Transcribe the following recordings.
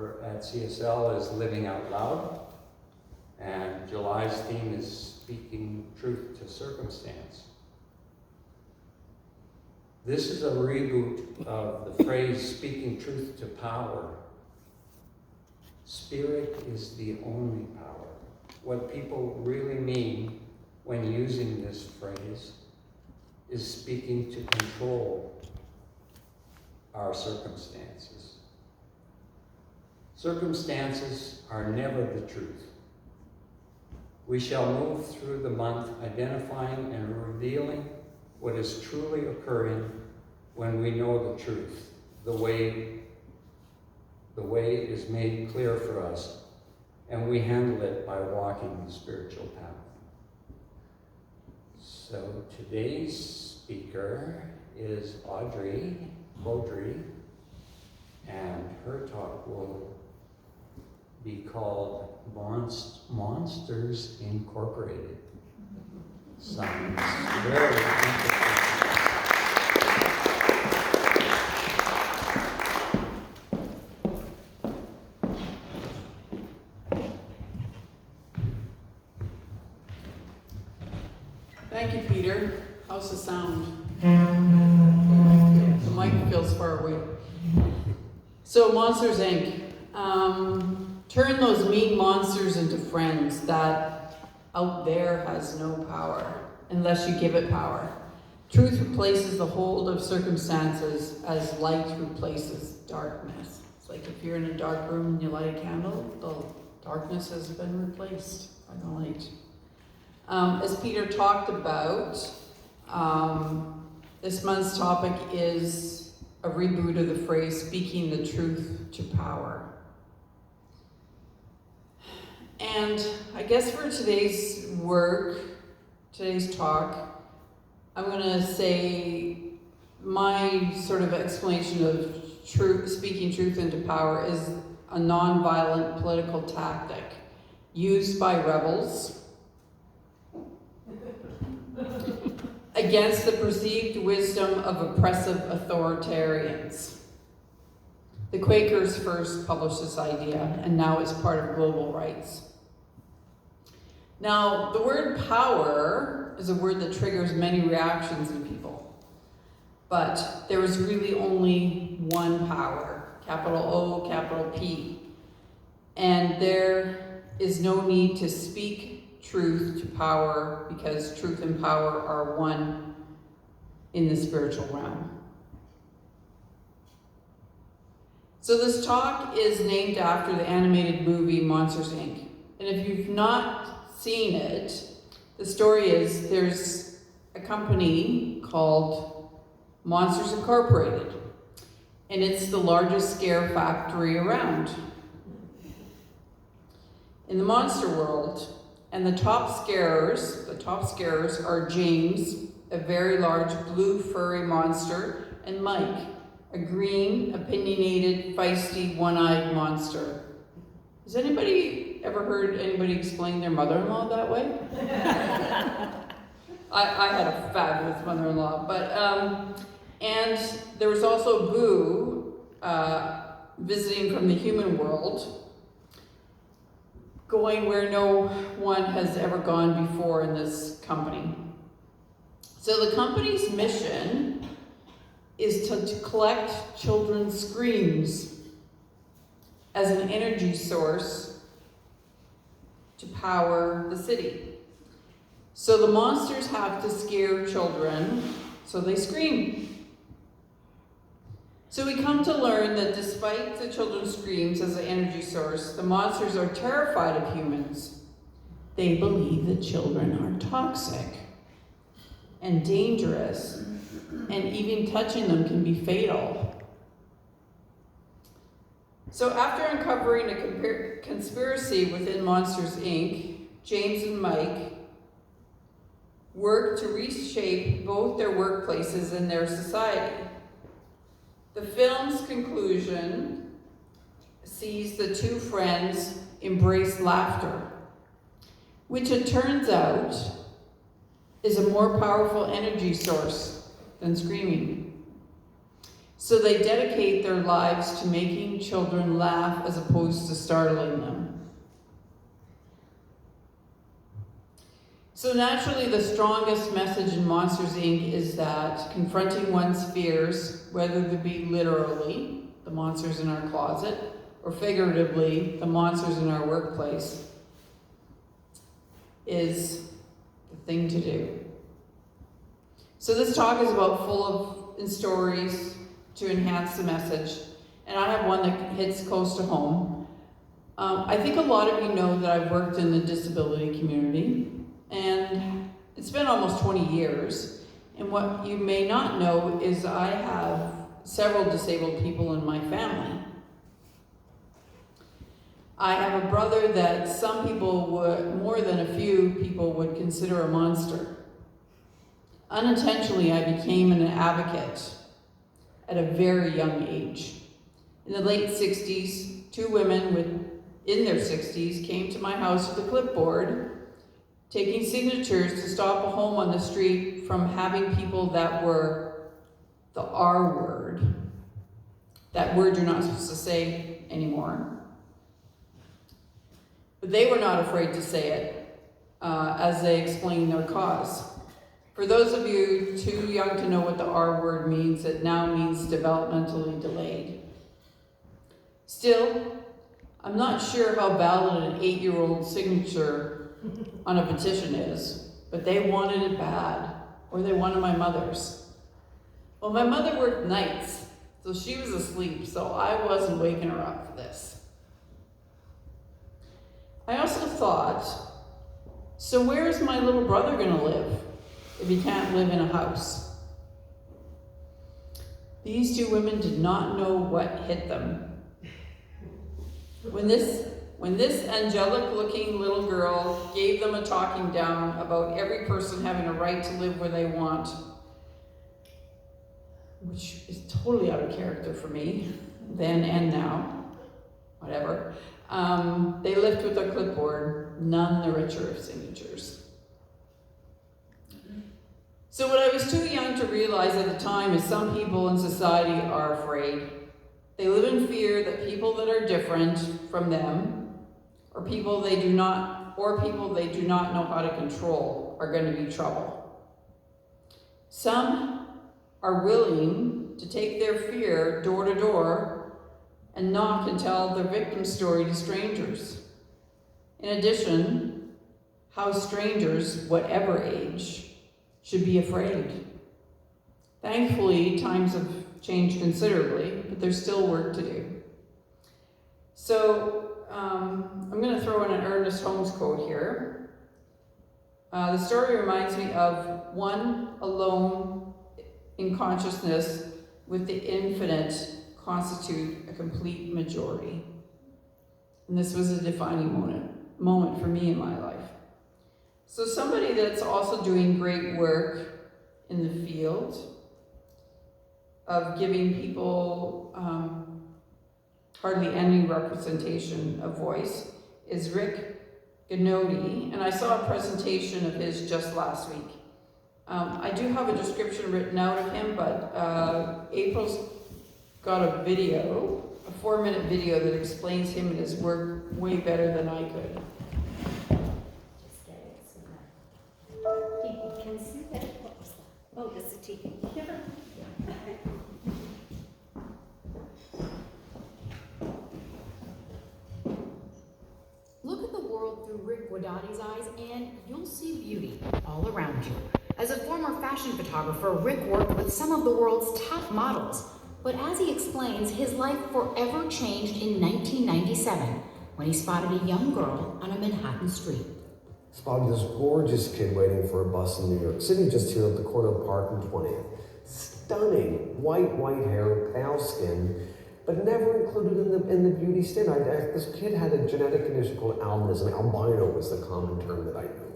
at CSL is Living Out Loud, and July's theme is Speaking Truth to Circumstance. This is a reboot of the phrase speaking truth to power. Spirit is the only power. What people really mean when using this phrase is speaking to control our circumstances. Circumstances are never the truth. We shall move through the month identifying and revealing what is truly occurring when we know the truth. The way is made clear for us, and we handle it by walking the spiritual path. So today's speaker is Audrey Beaudry, and her talk will be called Monsters Incorporated. Sounds very interesting. Thank you, Peter. How's the sound? The mic feels far away. So, Monsters Inc. Turn those mean monsters into friends. That out there has no power unless you give it power. Truth replaces the hold of circumstances as light replaces darkness. It's like if you're in a dark room and you light a candle, the darkness has been replaced by the light. As Peter talked about, this month's topic is a reboot of the phrase speaking the truth to power. And I guess for today's talk, I'm going to say my sort of explanation of speaking truth into power is a non-violent political tactic used by rebels against the perceived wisdom of oppressive authoritarians. The Quakers first published this idea, and now it's part of global rights. Now, the word power is a word that triggers many reactions in people. But there is really only one power, capital O, capital P. And there is no need to speak truth to power because truth and power are one in the spiritual realm. So this talk is named after the animated movie Monsters Inc. And if you've not seen it, the story is there's a company called Monsters Incorporated, and it's the largest scare factory around in the monster world. And the top scarers are James, a very large blue furry monster, and Mike, a green, opinionated, feisty, one-eyed monster. Has anybody ever heard anybody explain their mother-in-law that way? I had a fabulous mother-in-law, but and there was also Boo visiting from the human world, going where no one has ever gone before in this company. So the company's mission is to collect children's screams as an energy source to power the city. So the monsters have to scare children, so they scream. So we come to learn that despite the children's screams as an energy source, the monsters are terrified of humans. They believe that children are toxic and dangerous, and even touching them can be fatal. So after uncovering a conspiracy within Monsters Inc., James and Mike worked to reshape both their workplaces and their society. The film's conclusion sees the two friends embrace laughter, which it turns out is a more powerful energy source than screaming. So they dedicate their lives to making children laugh as opposed to startling them. So naturally, the strongest message in Monsters, Inc. is that confronting one's fears, whether they be literally, the monsters in our closet, or figuratively, the monsters in our workplace, is the thing to do. So this talk is about full of stories to enhance the message, and I have one that hits close to home. I think a lot of you know that I've worked in the disability community, and it's been almost 20 years. And what you may not know is I have several disabled people in my family. I have a brother that some people would, more than a few people would consider a monster. Unintentionally, I became an advocate at a very young age. In the late 60s, two women in their 60s came to my house with a clipboard, taking signatures to stop a home on the street from having people that were the R word. That word you're not supposed to say anymore. But they were not afraid to say it as they explained their cause. For those of you too young to know what the R word means, it now means developmentally delayed. Still, I'm not sure how valid an 8-year-old signature on a petition is, but they wanted it bad, or they wanted my mother's. Well, my mother worked nights, so she was asleep, so I wasn't waking her up for this. I also thought, so where is my little brother gonna live if he can't live in a house? These two women did not know what hit them. When this angelic-looking little girl gave them a talking down about every person having a right to live where they want, which is totally out of character for me, then and now, whatever, they left with a clipboard, none the richer of signatures. So what I was too young to realize at the time is some people in society are afraid. They live in fear that people that are different from them, or people they do not know how to control, are going to be trouble. Some are willing to take their fear door to door and knock and tell their victim story to strangers. In addition, how strangers, whatever age, should be afraid. Thankfully, times have changed considerably, but there's still work to do. So I'm going to throw in an Ernest Holmes quote here. The story reminds me of one alone in consciousness with the infinite constitute a complete majority. And this was a defining moment for me in my life. So somebody that's also doing great work in the field of giving people hardly any representation of voice is Rick Gnodi, and I saw a presentation of his just last week. I do have a description written out of him, but April's got a video, a 4-minute video that explains him and his work way better than I could. Just get it so that people can see that. What was that? Oh, that's a TV. Look at the world through Rick Guadagni's eyes and you'll see beauty all around you. As a former fashion photographer, Rick worked with some of the world's top models. But as he explains, his life forever changed in 1997 when he spotted a young girl on a Manhattan street. Spotted this gorgeous kid waiting for a bus in New York City just here at the corner of Park and 20th. Stunning, white hair, pale skin, but never included in the beauty standard. This kid had a genetic condition called albinism. Albino was the common term that I knew.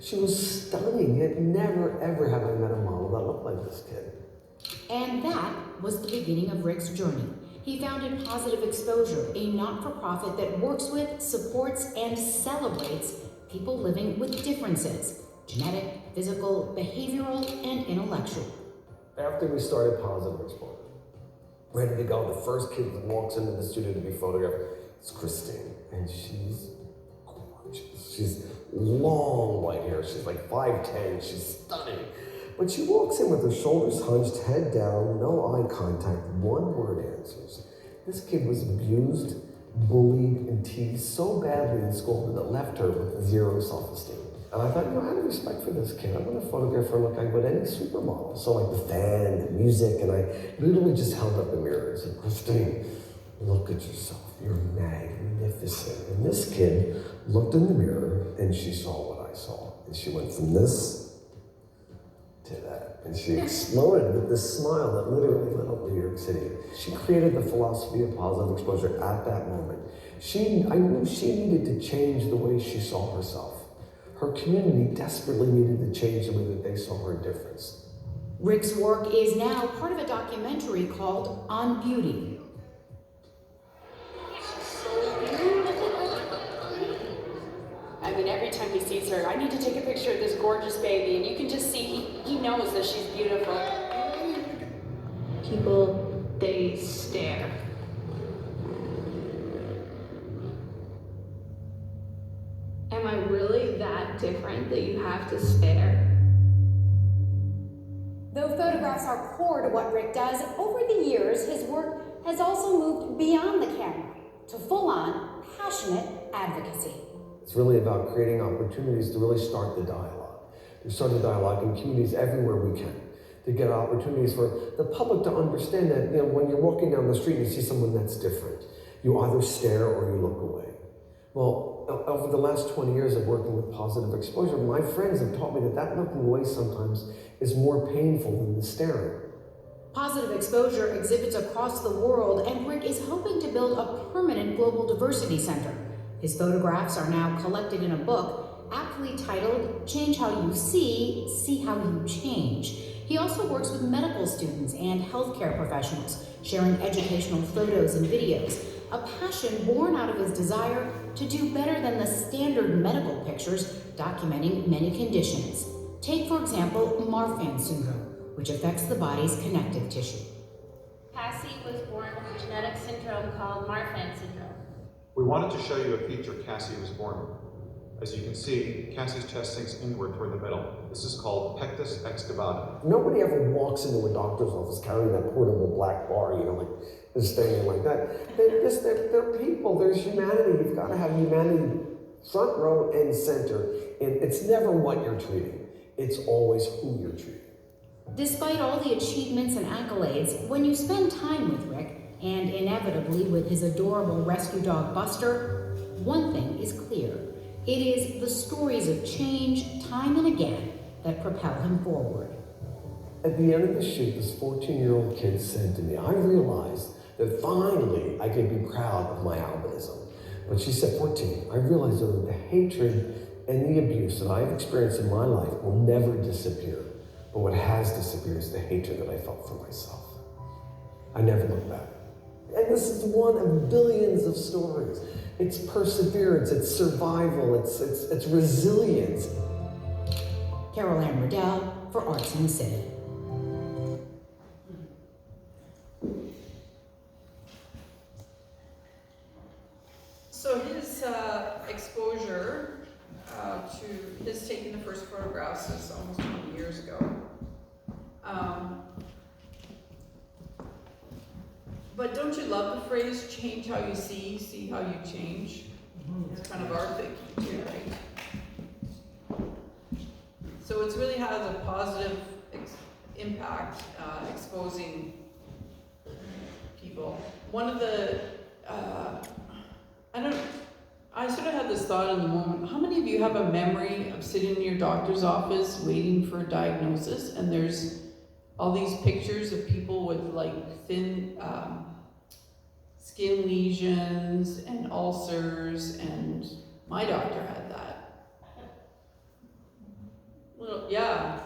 She was stunning, yet never ever have I met a model that looked like this kid. And that was the beginning of Rick's journey. He founded Positive Exposure, a not-for-profit that works with, supports, and celebrates people living with differences: genetic, physical, behavioral, and intellectual. After we started Positive Exposure, ready to go. The first kid that walks into the studio to be photographed is Christine, and she's gorgeous. She's long white hair. She's like 5'10". She's stunning. But she walks in with her shoulders hunched, head down, no eye contact, one-word answers. This kid was abused, bullied, and teased so badly in school that it left her with zero self-esteem. And I thought, I have respect for this kid. I'm gonna photograph her like I would any supermodel. So like the fan, the music, and I literally just held up the mirror and said, Christine, look at yourself. You're magnificent. And this kid looked in the mirror and she saw what I saw. And she went from this to that. And she exploded with this smile that literally lit up New York City. She created the philosophy of positive exposure at that moment. I knew she needed to change the way she saw herself. Her community desperately needed to change the way that they saw her difference. Rick's work is now part of a documentary called On Beauty. I mean, every time he sees her, I need to take a picture of this gorgeous baby, and you can just see he knows that she's beautiful. People, they stare. Am I really that different that you have to stare? Though photographs are core to what Rick does, over the years his work has also moved beyond the camera to full-on, passionate advocacy. It's really about creating opportunities to really start the dialogue. To start the dialogue in communities everywhere we can. To get opportunities for the public to understand that, when you're walking down the street and you see someone that's different, you either stare or you look away. Well, over the last 20 years of working with positive exposure, my friends have taught me that looking away sometimes is more painful than the staring. Positive exposure exhibits across the world, and Rick is hoping to build a permanent global diversity center. His photographs are now collected in a book aptly titled Change How You See, See How You Change. He also works with medical students and healthcare professionals, sharing educational photos and videos, a passion born out of his desire to do better than the standard medical pictures documenting many conditions. Take, for example, Marfan syndrome, which affects the body's connective tissue. Cassie was born with a genetic syndrome called Marfan syndrome. We wanted to show you a feature Cassie was born with. As you can see, Cassie's chest sinks inward toward the middle. This is called pectus excavata. Nobody ever walks into a doctor's office carrying that portable black bar, like just standing like that. They're people, there's humanity. You've got to have humanity front row and center. And it's never what you're treating. It's always who you're treating. Despite all the achievements and accolades, when you spend time with Rick, and inevitably with his adorable rescue dog Buster, one thing is clear. It is the stories of change, time and again, that propel him forward. At the end of the shoot, this 14-year-old kid said to me, I realized that finally I could be proud of my albinism. But she said, 14, I realized that the hatred and the abuse that I've experienced in my life will never disappear. But what has disappeared is the hatred that I felt for myself. I never look back. And this is one of billions of stories. It's perseverance, it's survival, it's resilience. Carol Ann Riddell for Arts in the City. So his exposure to his taking the first photographs is almost 20 years ago. But don't you love the phrase, change how you see how you change? It's kind of our thinking too, right? So it's really has a positive impact, exposing people. One of the, I sort of had this thought in the moment, how many of you have a memory of sitting in your doctor's office waiting for a diagnosis, and there's all these pictures of people with like thin skin lesions and ulcers, and my doctor had that. Well, yeah,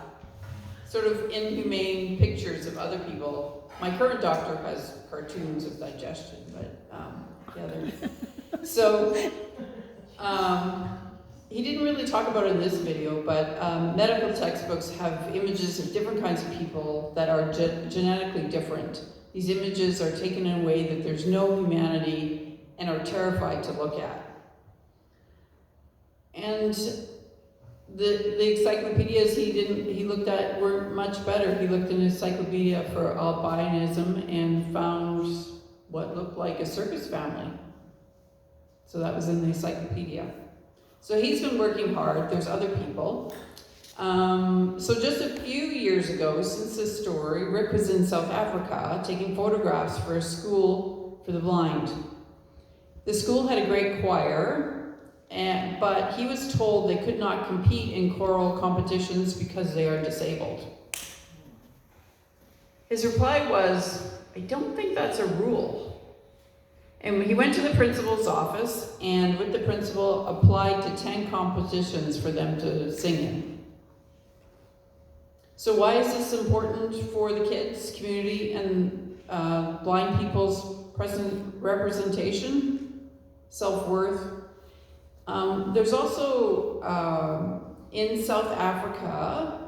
sort of inhumane pictures of other people. My current doctor has cartoons of digestion, but yeah, they're... So, he didn't really talk about it in this video, but medical textbooks have images of different kinds of people that are genetically different These images are taken in a way that there's no humanity and are terrified to look at. And the encyclopedias he looked at weren't much better. He looked in an encyclopedia for albinism and found what looked like a circus family. So that was in the encyclopedia. So he's been working hard. There's other people. So just a few years ago, since this story, Rick was in South Africa taking photographs for a school for the blind. The school had a great choir, but he was told they could not compete in choral competitions because they are disabled. His reply was, "I don't think that's a rule." And he went to the principal's office and with the principal applied to 10 competitions for them to sing in. So why is this important for the kids, community, and blind people's representation, self-worth? There's also, in South Africa,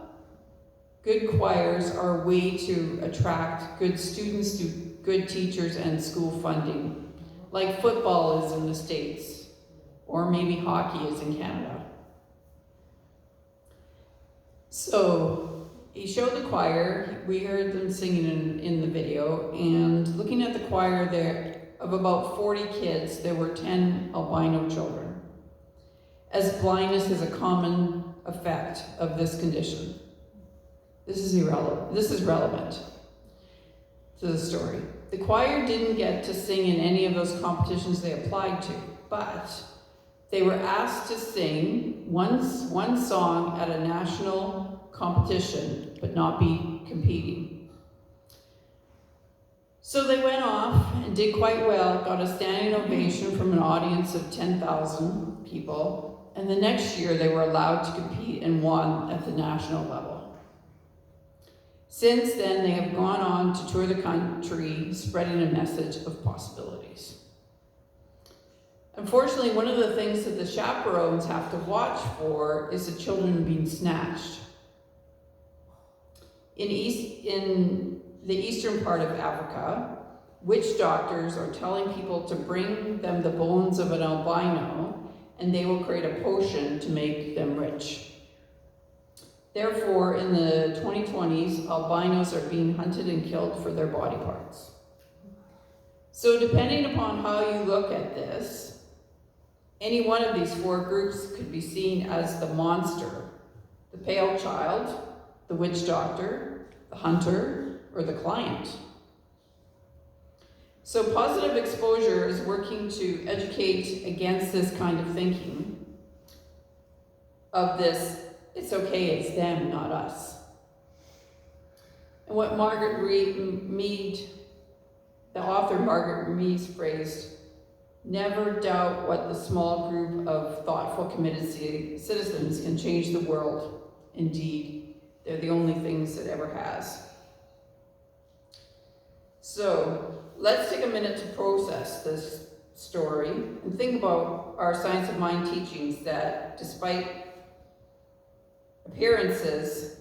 good choirs are a way to attract good students to good teachers and school funding. Like football is in the States, or maybe hockey is in Canada. So he showed the choir, we heard them singing in the video, and looking at the choir there, of about 40 kids, there were 10 albino children, as blindness is a common effect of this condition. This is relevant to the story. The choir didn't get to sing in any of those competitions they applied to, but they were asked to sing one song at a national competition, but not be competing. So they went off and did quite well, got a standing ovation from an audience of 10,000 people, and the next year they were allowed to compete and won at the national level. Since then, they have gone on to tour the country, spreading a message of possibilities. Unfortunately, one of the things that the chaperones have to watch for is the children being snatched. In the eastern part of Africa, witch doctors are telling people to bring them the bones of an albino, and they will create a potion to make them rich. Therefore, in the 2020s, albinos are being hunted and killed for their body parts. So depending upon how you look at this, any one of these 4 groups could be seen as the monster, the pale child, the witch doctor, the hunter, or the client. So positive exposure is working to educate against this kind of thinking of this, it's okay, it's them, not us. And what Margaret Mead, the author Margaret Mead phrased, never doubt what the small group of thoughtful, committed citizens can change the world. Indeed, they're the only things it ever has. So let's take a minute to process this story and think about our Science of Mind teachings that despite appearances,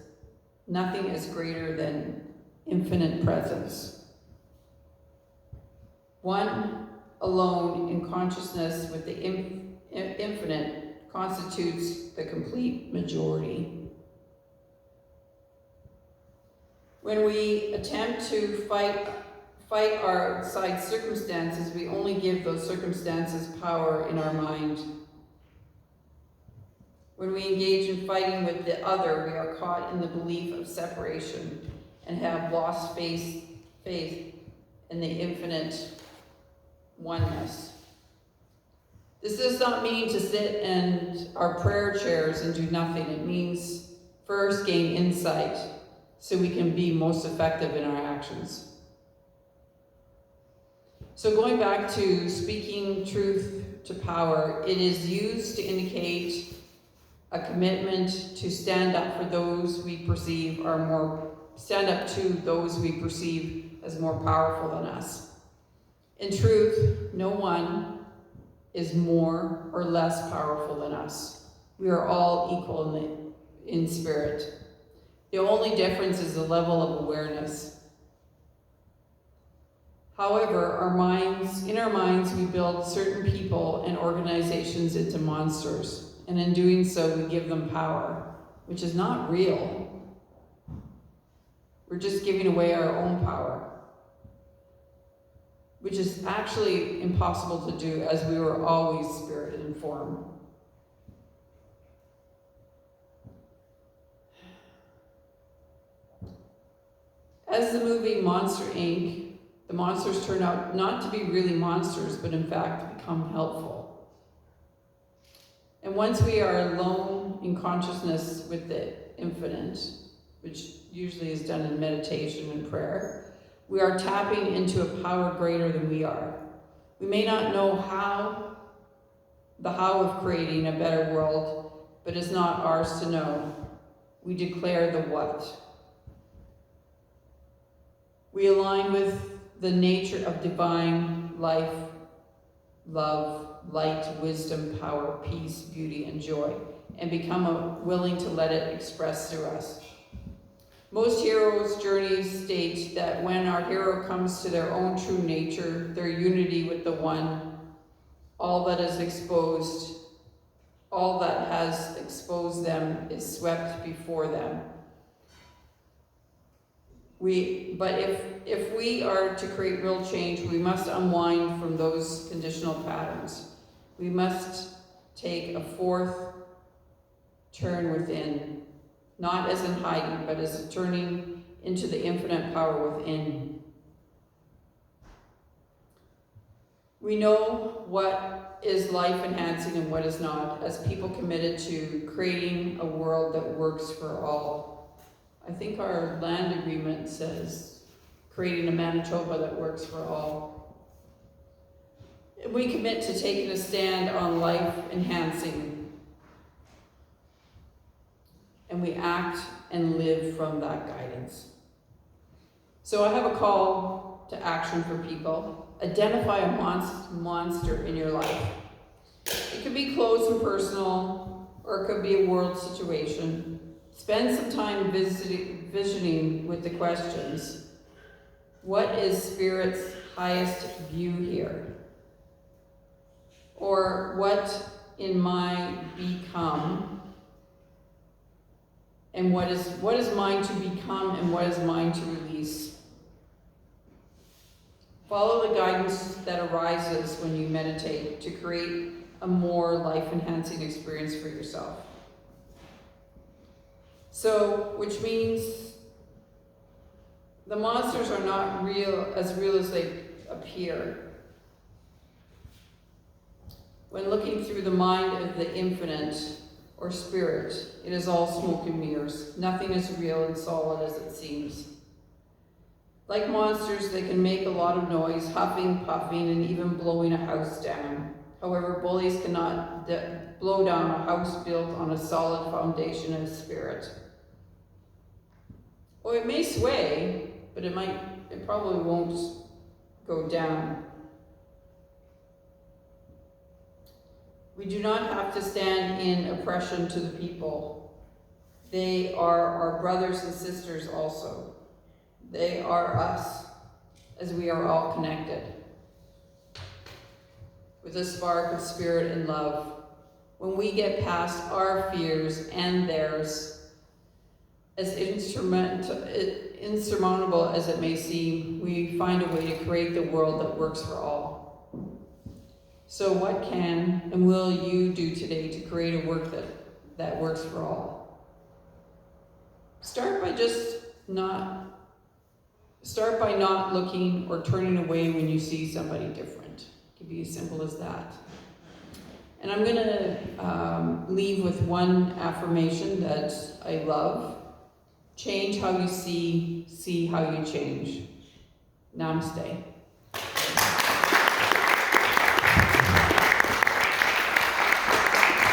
nothing is greater than infinite presence. One alone in consciousness with the infinite constitutes the complete majority. When we attempt to fight our outside circumstances, we only give those circumstances power in our mind. When we engage in fighting with the other, we are caught in the belief of separation and have lost faith in the infinite oneness. This does not mean to sit in our prayer chairs and do nothing. It means first gain insight so we can be most effective in our actions. So going back to speaking truth to power, it is used to indicate a commitment to stand up for those we perceive stand up to those we perceive as more powerful than us. In truth, no one is more or less powerful than us. We are all equal in spirit. The only difference is the level of awareness. However, in our minds, we build certain people and organizations into monsters, and in doing so, we give them power, which is not real. We're just giving away our own power, which is actually impossible to do, as we were always spirit and form. As the movie Monster Inc., the monsters turn out not to be really monsters, but in fact become helpful. And once we are alone in consciousness with the infinite, which usually is done in meditation and prayer, we are tapping into a power greater than we are. We may not know the how of creating a better world, but it's not ours to know. We declare the what. We align with the nature of divine life, love, light, wisdom, power, peace, beauty, and joy, and become willing to let it express through us. Most heroes' journeys state that when our hero comes to their own true nature, their unity with the One, all that has exposed them is swept before them. But if we are to create real change, we must unwind from those conditional patterns. We must take a fourth turn within, not as in hiding, but as turning into the infinite power within. We know what is life-enhancing and what is not, as people committed to creating a world that works for all. I think our land agreement says creating a Manitoba that works for all. We commit to taking a stand on life-enhancing, and we act and live from that guidance. So I have a call to action for people. Identify a monster in your life. It could be close and personal, or it could be a world situation. Spend some time visioning with the questions. What is Spirit's highest view here? Or what in my become? And what is mine to become and what is mine to release? Follow the guidance that arises when you meditate to create a more life-enhancing experience for yourself. So, which means the monsters are not real as they appear. When looking through the mind of the infinite or spirit, it is all smoke and mirrors. Nothing is real and solid as it seems. Like monsters, they can make a lot of noise, huffing, puffing, and even blowing a house down. However, bullies cannot blow down a house built on a solid foundation of spirit. Well, it may sway, but it probably won't go down. We do not have to stand in oppression to the people. They are our brothers and sisters also. They are us, as we are all connected with a spark of spirit and love. When we get past our fears and theirs, as insurmountable as it may seem, we find a way to create the world that works for all. So what can and will you do today to create a work that works for all? Start by not looking or turning away when you see somebody different. It can be as simple as that. And I'm going to leave with one affirmation that I love. Change how you see how you change. Namaste.